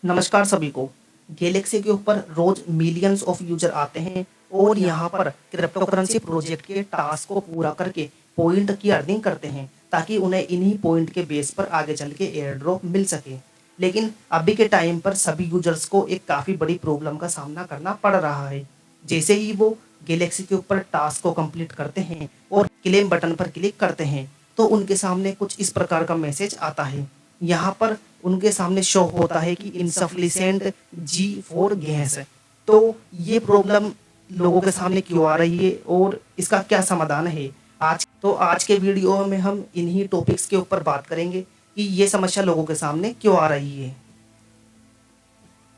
नमस्कार सभी को। गैलेक्सी के ऊपर रोज मिलियंस ऑफ यूजर आते हैं और यहाँ पर क्रिप्टोकरेंसी प्रोजेक्ट के टास्क को पूरा करके पॉइंट की अर्निंग करते हैं ताकि उन्हें इन्हीं पॉइंट के बेस पर आगे चल के एयर ड्रॉप मिल सके। लेकिन अभी के टाइम पर सभी यूजर्स को एक काफ़ी बड़ी प्रॉब्लम का सामना करना पड़ रहा है। जैसे ही वो गैलेक्सी के ऊपर टास्क को कंप्लीट करते हैं और क्लेम बटन पर क्लिक करते हैं तो उनके सामने कुछ इस प्रकार का मैसेज आता है। यहाँ पर उनके सामने शो होता है कि इनसफिशिएंट जी फॉर गैस। तो ये प्रॉब्लम लोगों के सामने क्यों आ रही है और इसका क्या समाधान है? आज के वीडियो में हम इन्हीं टॉपिक्स के ऊपर बात करेंगे कि ये समस्या लोगों के सामने क्यों आ रही है।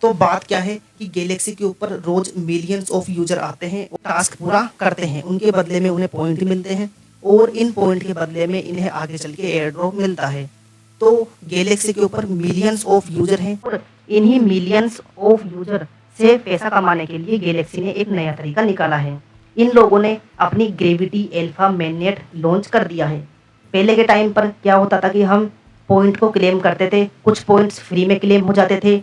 तो बात क्या है कि गैलेक्सी के ऊपर रोज मिलियंस ऑफ यूजर आते हैं और टास्क पूरा करते हैं, उनके बदले में उन्हें पॉइंट मिलते हैं और इन पॉइंट के बदले में इन्हें आगे चल के एयर ड्रॉप मिलता है। तो गैलेक्सी के ऊपर मिलियंस ऑफ यूजर हैं और इन्हीं मिलियंस ऑफ यूजर से पैसा कमाने के लिए गैलेक्सी ने एक नया तरीका निकाला है। इन लोगों ने अपनी ग्रेविटी अल्फा मेननेट लॉन्च कर दिया है। पहले के टाइम पर क्या होता था कि हम पॉइंट को क्लेम करते थे, कुछ पॉइंट्स फ्री में क्लेम हो जाते थे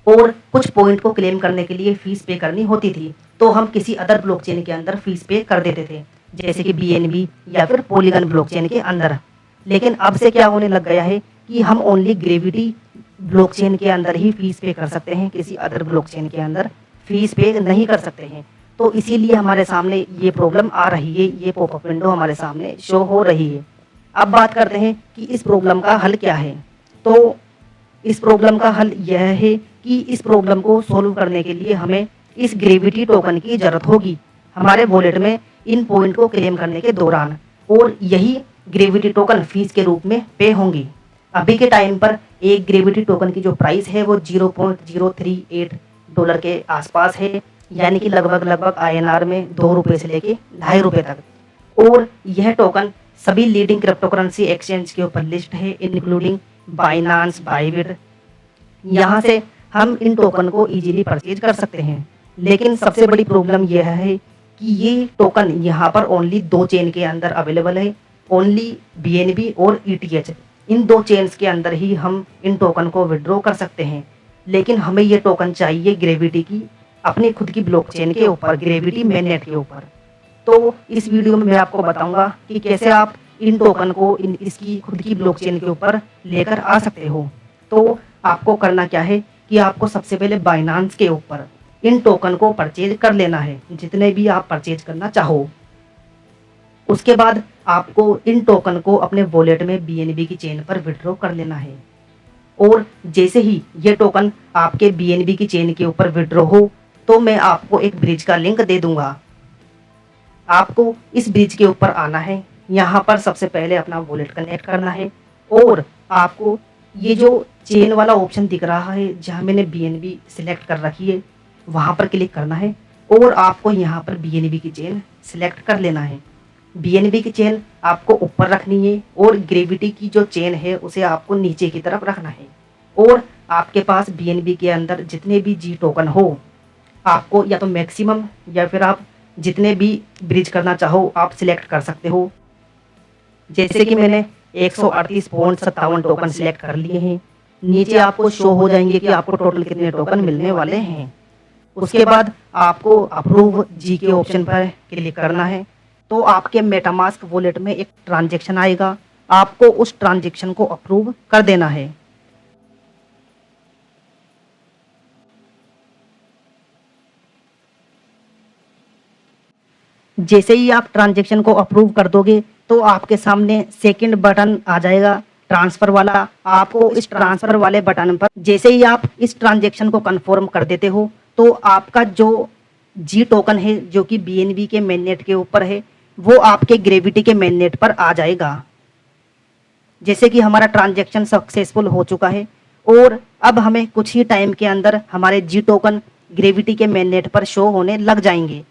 और कुछ पॉइंट को क्लेम करने के लिए फीस पे करनी होती थी। तो हम किसी अदर ब्लॉकचेन के अंदर फीस पे कर देते थे, जैसे कि बीएनबी या फिर पॉलीगन ब्लॉकचेन के अंदर। लेकिन अब से क्या होने लग गया है कि हम ओनली ग्रेविटी ब्लॉकचेन के अंदर ही फीस पे कर सकते हैं, किसी अदर ब्लॉकचेन के अंदर फीस पे नहीं कर सकते हैं। तो इसीलिए हमारे सामने ये प्रॉब्लम आ रही है, ये पॉपअप विंडो हमारे सामने शो हो रही है। अब बात करते हैं कि इस प्रॉब्लम का हल क्या है। तो इस प्रॉब्लम का हल यह है कि इस प्रॉब्लम को सोल्व करने के लिए हमें इस ग्रेविटी टोकन की जरूरत होगी हमारे वॉलेट में इन पॉइंट को क्लेम करने के दौरान, और यही ग्रेविटी टोकन फीस के रूप में पे होंगी। अभी के टाइम पर एक ग्रेविटी टोकन की जो प्राइस है वो $0.038 के आसपास है, यानी कि लगभग INR में ₹2 से लेके ₹2.5 तक। और यह टोकन सभी लीडिंग क्रिप्टोकरेंसी एक्सचेंज के ऊपर लिस्ट है, इंक्लूडिंग बाइनांस, बाइबिट। यहाँ से हम इन टोकन को इजीली परचेज कर सकते हैं। लेकिन सबसे बड़ी प्रॉब्लम यह है कि ये टोकन यहाँ पर ओनली 2 चेन के अंदर अवेलेबल है, ओनली बीएनबी और ईटीएच। इन 2 चेन्स के अंदर ही हम इन टोकन को विड्रॉ कर सकते हैं। लेकिन हमें ये टोकन चाहिए ग्रेविटी की अपनी खुद की ब्लॉकचेन के ऊपर, ग्रेविटी मेननेट के ऊपर। तो इस वीडियो में मैं आपको बताऊंगा कि कैसे आप इन टोकन को इसकी खुद की ब्लॉकचेन के ऊपर लेकर आ सकते हो। तो आपको करना क्या है कि आपको सबसे पहले बाइनांस के ऊपर इन टोकन को परचेज कर लेना है, जितने भी आप परचेज करना चाहो। उसके बाद आपको इन टोकन को अपने वॉलेट में बीएनबी की चेन पर विड्रॉ कर लेना है। और जैसे ही ये टोकन आपके बीएनबी की चेन के ऊपर विड्रॉ हो तो मैं आपको एक ब्रिज का लिंक दे दूंगा। आपको इस ब्रिज के ऊपर आना है, यहाँ पर सबसे पहले अपना वॉलेट कनेक्ट करना है और आपको ये जो चेन वाला ऑप्शन दिख रहा है जहाँ मैंने बीएनबी सिलेक्ट कर रखी है वहाँ पर क्लिक करना है और आपको यहाँ पर बीएनबी की चेन सिलेक्ट कर लेना है। बीएनबी की चेन आपको ऊपर रखनी है और ग्रेविटी की जो चेन है उसे आपको नीचे की तरफ रखना है। और आपके पास बीएनबी के अंदर जितने भी जी टोकन हो, आपको या तो मैक्सिमम या फिर आप जितने भी ब्रिज करना चाहो आप सिलेक्ट कर सकते हो। जैसे कि मैंने 138.57 टोकन सिलेक्ट कर लिए हैं। नीचे आपको शो हो जाएंगे कि आपको टोटल कितने टोकन मिलने वाले हैं। उसके बाद आपको अप्रूव जी के ऑप्शन पर क्लिक करना है। तो आपके मेटामास्क वॉलेट में एक ट्रांजैक्शन आएगा, आपको उस ट्रांजैक्शन को अप्रूव कर देना है। जैसे ही आप ट्रांजैक्शन को अप्रूव कर दोगे तो आपके सामने सेकंड बटन आ जाएगा, ट्रांसफर वाला। आपको इस ट्रांसफर वाले बटन पर जैसे ही आप इस ट्रांजैक्शन को कंफर्म कर देते हो तो आपका जो जी टोकन है जो कि बीएनबी के मेननेट के ऊपर है वो आपके ग्रेविटी के मेननेट पर आ जाएगा। जैसे कि हमारा ट्रांजैक्शन सक्सेसफुल हो चुका है और अब हमें कुछ ही टाइम के अंदर हमारे जी टोकन ग्रेविटी के मेननेट पर शो होने लग जाएंगे।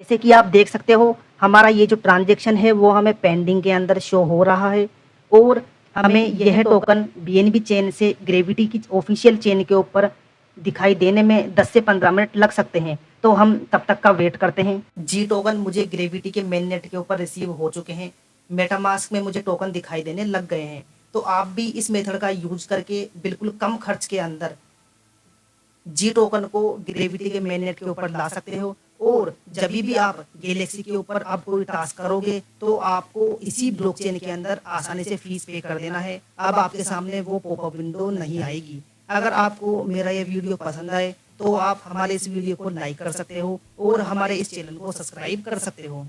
जैसे कि आप देख सकते हो हमारा ये जो ट्रांजैक्शन है वो हमें पेंडिंग के अंदर शो हो रहा है और हमें यह टोकन बीएनबी चेन से ग्रेविटी की ऑफिशियल चेन के ऊपर दिखाई देने में 10 से 15 मिनट लग सकते हैं। तो हम तब तक का वेट करते हैं। जी टोकन मुझे ग्रेविटी के मेननेट के ऊपर रिसीव हो चुके हैं, मेटामास्क में मुझे टोकन दिखाई देने लग गए हैं। तो आप भी इस मेथड का यूज करके बिल्कुल कम खर्च के अंदर जी टोकन को ग्रेविटी के मेननेट के ऊपर ला सकते हो। और जब भी आप गैलेक्सी के ऊपर आप कोई टास्क करोगे तो आपको इसी ब्लॉकचेन के अंदर आसानी से फीस पे कर देना है। अब आपके सामने वो पॉपअप विंडो नहीं आएगी। अगर आपको मेरा ये वीडियो पसंद आए तो आप हमारे इस वीडियो को लाइक कर सकते हो और हमारे इस चैनल को सब्सक्राइब कर सकते हो।